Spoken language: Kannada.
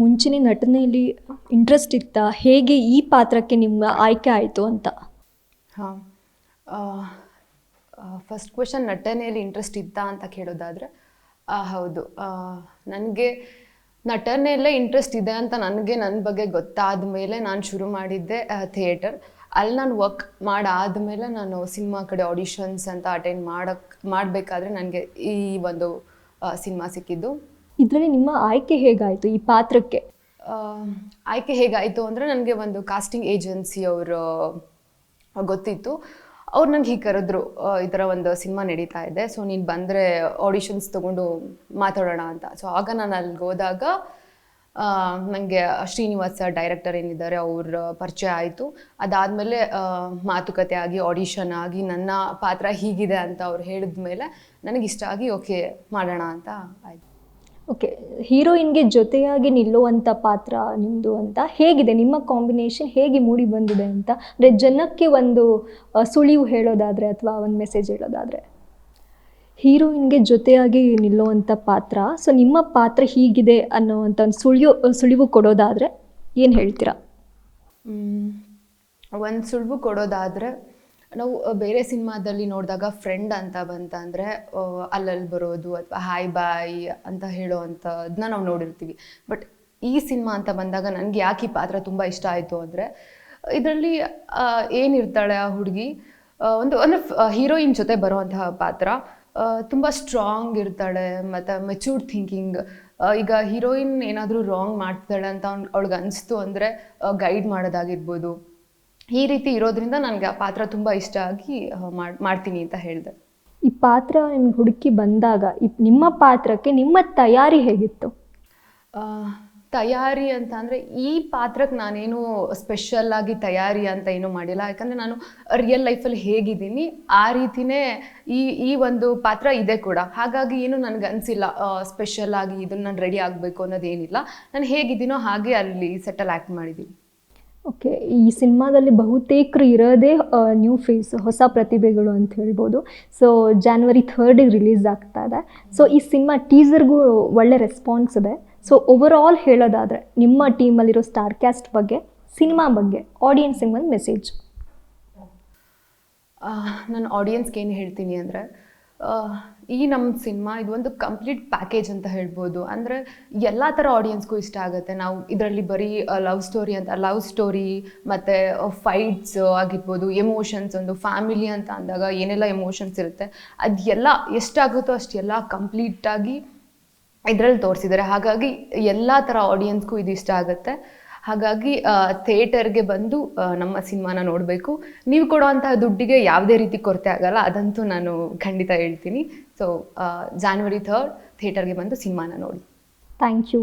ಮುಂಚಿನ ನಟನೆಯಲ್ಲಿ ಇಂಟ್ರೆಸ್ಟ್ ಇತ್ತಾ? ಹೇಗೆ ಈ ಪಾತ್ರಕ್ಕೆ ನಿಮ್ಮ ಆಯ್ಕೆ ಆಯಿತು ಅಂತ? ಹಾಂ, ಫಸ್ಟ್ ಕ್ವೆಶನ್ ನಟನೆಯಲ್ಲಿ ಇಂಟ್ರೆಸ್ಟ್ ಇತ್ತಾ ಅಂತ ಕೇಳೋದಾದರೆ ಹೌದು. ನನಗೆ ನಟನೆಯಲ್ಲೇ ಇಂಟ್ರೆಸ್ಟ್ ಇದೆ ಅಂತ ನನಗೆ ನನ್ನ ಬಗ್ಗೆ ಗೊತ್ತಾದ ಮೇಲೆ ನಾನು ಶುರು ಮಾಡಿದ್ದೆ ಥಿಯೇಟರ್. ಅಲ್ಲಿ ನಾನು ವರ್ಕ್ ಮಾಡಾದಮೇಲೆ ನಾನು ಸಿನಿಮಾ ಕಡೆ ಆಡಿಷನ್ಸ್ ಅಂತ ಅಟೆಂಡ್ ಮಾಡಬೇಕಾದ್ರೆ ನನಗೆ ಈ ಒಂದು ಸಿನಿಮಾ ಸಿಕ್ಕಿದ್ದು. ಇದರಲ್ಲಿ ನಿಮ್ಮ ಆಯ್ಕೆ ಹೇಗಾಯಿತು ಈ ಪಾತ್ರಕ್ಕೆ? ಆಯ್ಕೆ ಹೇಗಾಯಿತು ಅಂದರೆ ನನಗೆ ಒಂದು ಕಾಸ್ಟಿಂಗ್ ಏಜೆನ್ಸಿ ಅವರು ಗೊತ್ತಿತ್ತು. ಅವ್ರು ನಂಗೆ ಹೀಗೆ ಕರೆದ್ರು, ಈ ಥರ ಒಂದು ಸಿನಿಮಾ ನಡೀತಾ ಇದೆ, ಸೊ ನೀನು ಬಂದರೆ ಆಡಿಷನ್ಸ್ ತೊಗೊಂಡು ಮಾತಾಡೋಣ ಅಂತ. ಸೊ ಆಗ ನಾನು ಅಲ್ಲಿಗೆ ಹೋದಾಗ ನನಗೆ ಶ್ರೀನಿವಾಸ್ ಡೈರೆಕ್ಟರ್ ಏನಿದ್ದಾರೆ ಅವ್ರ ಪರಿಚಯ ಆಯಿತು. ಅದಾದಮೇಲೆ ಮಾತುಕತೆ ಆಗಿ ಆಡಿಷನ್ ಆಗಿ ನನ್ನ ಪಾತ್ರ ಹೀಗಿದೆ ಅಂತ ಅವ್ರು ಹೇಳಿದ ಮೇಲೆ ನನಗಿಷ್ಟ ಆಗಿ ಓಕೆ ಮಾಡೋಣ ಅಂತ ಆಯಿತು. ಓಕೆ, ಹೀರೋಯಿನ್ಗೆ ಜೊತೆಯಾಗಿ ನಿಲ್ಲುವಂಥ ಪಾತ್ರ ನಿಮ್ಮದು ಅಂತ ಹೇಗಿದೆ ನಿಮ್ಮ ಕಾಂಬಿನೇಷನ್, ಹೇಗೆ ಮೂಡಿ ಬಂದಿದೆ ಅಂತ? ಅಂದರೆ ಜನಕ್ಕೆ ಒಂದು ಸುಳಿವು ಹೇಳೋದಾದರೆ ಅಥವಾ ಒಂದು ಮೆಸೇಜ್ ಹೇಳೋದಾದರೆ, ಹೀರೋಯಿನ್ಗೆ ಜೊತೆಯಾಗಿ ನಿಲ್ಲುವಂಥ ಪಾತ್ರ, ಸೊ ನಿಮ್ಮ ಪಾತ್ರ ಹೀಗಿದೆ ಅನ್ನೋವಂಥ ಒಂದು ಸುಳಿವು ಕೊಡೋದಾದರೆ ಏನು ಹೇಳ್ತೀರಾ? ಒಂದು ಸುಳಿವು ಕೊಡೋದಾದರೆ, ನಾವು ಬೇರೆ ಸಿನಿಮಾದಲ್ಲಿ ನೋಡಿದಾಗ ಫ್ರೆಂಡ್ ಅಂತ ಬಂತಂದರೆ ಅಲ್ಲಲ್ಲಿ ಬರೋದು ಅಥವಾ ಹಾಯ್ ಬಾಯ್ ಅಂತ ಹೇಳೋ ಅಂಥದ್ದನ್ನ ನಾವು ನೋಡಿರ್ತೀವಿ. ಬಟ್ ಈ ಸಿನಿಮಾ ಅಂತ ಬಂದಾಗ ನನಗೆ ಯಾಕೆ ಈ ಪಾತ್ರ ತುಂಬ ಇಷ್ಟ ಆಯಿತು ಅಂದರೆ, ಇದರಲ್ಲಿ ಏನಿರ್ತಾಳೆ ಆ ಹುಡುಗಿ, ಒಂದು ಹೀರೋಯಿನ್ ಜೊತೆ ಬರೋವಂತಹ ಪಾತ್ರ, ತುಂಬ ಸ್ಟ್ರಾಂಗ್ ಇರ್ತಾಳೆ ಮತ್ತು ಮೆಚೂರ್ಡ್ ಥಿಂಕಿಂಗ್. ಈಗ ಹೀರೋಯಿನ್ ಏನಾದರೂ ರಾಂಗ್ ಮಾಡ್ತಾಳೆ ಅಂತ ಅವಳಿಗೆ ಅನಿಸ್ತು ಅಂದರೆ ಗೈಡ್ ಮಾಡೋದಾಗಿರ್ಬೋದು. ಈ ರೀತಿ ಇರೋದ್ರಿಂದ ನನಗೆ ಆ ಪಾತ್ರ ತುಂಬ ಇಷ್ಟ ಆಗಿ ಮಾಡ್ತೀನಿ ಅಂತ ಹೇಳಿದೆ. ಈ ಪಾತ್ರ ನಿಮ್ಗೆ ಹುಡುಕಿ ಬಂದಾಗ ನಿಮ್ಮ ಪಾತ್ರಕ್ಕೆ ನಿಮ್ಮ ತಯಾರಿ ಹೇಗಿತ್ತು? ತಯಾರಿ ಅಂತ ಅಂದರೆ ಈ ಪಾತ್ರಕ್ಕೆ ನಾನೇನು ಸ್ಪೆಷಲ್ಲಾಗಿ ತಯಾರಿ ಅಂತ ಏನೂ ಮಾಡಿಲ್ಲ. ಯಾಕಂದರೆ ನಾನು ರಿಯಲ್ ಲೈಫಲ್ಲಿ ಹೇಗಿದ್ದೀನಿ ಆ ರೀತಿಯೇ ಈ ಒಂದು ಪಾತ್ರ ಇದೆ ಕೂಡ. ಹಾಗಾಗಿ ಏನು ನನಗೆ ಅನಿಸಿಲ್ಲ ಸ್ಪೆಷಲ್ಲಾಗಿ ಇದನ್ನು ನಾನು ರೆಡಿ ಆಗಬೇಕು ಅನ್ನೋದೇನಿಲ್ಲ. ನಾನು ಹೇಗಿದ್ದೀನೋ ಹಾಗೆ ಅಲ್ಲಿ ಸೆಟಲ್ ಆ್ಯಕ್ಟ್ ಮಾಡಿದ್ದೀನಿ. ಓಕೆ, ಈ ಸಿನಿಮಾದಲ್ಲಿ ಬಹುತೇಕರು ಇರೋದೇ ನ್ಯೂ ಫೇಸ್, ಹೊಸ ಪ್ರತಿಭೆಗಳು ಅಂತ ಹೇಳ್ಬೋದು. ಸೊ January 3 ರಿಲೀಸ್ ಆಗ್ತಾ ಇದೆ. ಸೊ ಈ ಸಿನಿಮಾ ಟೀಸರ್ಗೂ ಒಳ್ಳೆ ರೆಸ್ಪಾನ್ಸ್ ಇದೆ. ಸೊ ಓವರಾಲ್ ಹೇಳೋದಾದರೆ ನಿಮ್ಮ ಟೀಮಲ್ಲಿರೋ ಸ್ಟಾರ್ ಕ್ಯಾಸ್ಟ್ ಬಗ್ಗೆ, ಸಿನಿಮಾ ಬಗ್ಗೆ ಆಡಿಯನ್ಸಿಗೆ ಒಂದು ಮೆಸೇಜ್. ನಾನು ಆಡಿಯನ್ಸ್ಗೆ ಏನು ಹೇಳ್ತೀನಿ ಅಂದರೆ, ಈ ನಮ್ಮ ಸಿನಿಮಾ ಇದು ಒಂದು ಕಂಪ್ಲೀಟ್ ಪ್ಯಾಕೇಜ್ ಅಂತ ಹೇಳ್ಬೋದು. ಅಂದರೆ ಎಲ್ಲ ಥರ ಆಡಿಯನ್ಸ್ಗೂ ಇಷ್ಟ ಆಗುತ್ತೆ. ನಾವು ಇದರಲ್ಲಿ ಬರೀ ಲವ್ ಸ್ಟೋರಿ ಮತ್ತು ಫೈಟ್ಸ್ ಆಗಿರ್ಬೋದು, ಎಮೋಷನ್ಸ್, ಒಂದು ಫ್ಯಾಮಿಲಿ ಅಂತ ಅಂದಾಗ ಏನೆಲ್ಲ ಎಮೋಷನ್ಸ್ ಇರುತ್ತೆ ಅದೆಲ್ಲ ಎಷ್ಟಾಗುತ್ತೋ ಅಷ್ಟೆಲ್ಲ ಕಂಪ್ಲೀಟಾಗಿ ಇದರಲ್ಲಿ ತೋರಿಸಿದ್ದಾರೆ. ಹಾಗಾಗಿ ಎಲ್ಲ ಥರ ಆಡಿಯನ್ಸ್ಗೂ ಇದು ಇಷ್ಟ ಆಗುತ್ತೆ. ಹಾಗಾಗಿ ಥಿಯೇಟರ್ಗೆ ಬಂದು ನಮ್ಮ ಸಿನಿಮಾನ ನೋಡಬೇಕು. ನೀವು ಕೊಡುವಂತಹ ದುಡ್ಡಿಗೆ ಯಾವುದೇ ರೀತಿ ಕೊರತೆ ಆಗಲ್ಲ, ಅದಂತೂ ನಾನು ಖಂಡಿತ ಹೇಳ್ತೀನಿ. ಸೊ January 3 ಥಿಯೇಟರ್ಗೆ ಬಂದು ಸಿನಿಮಾನ ನೋಡಿ. Thank you.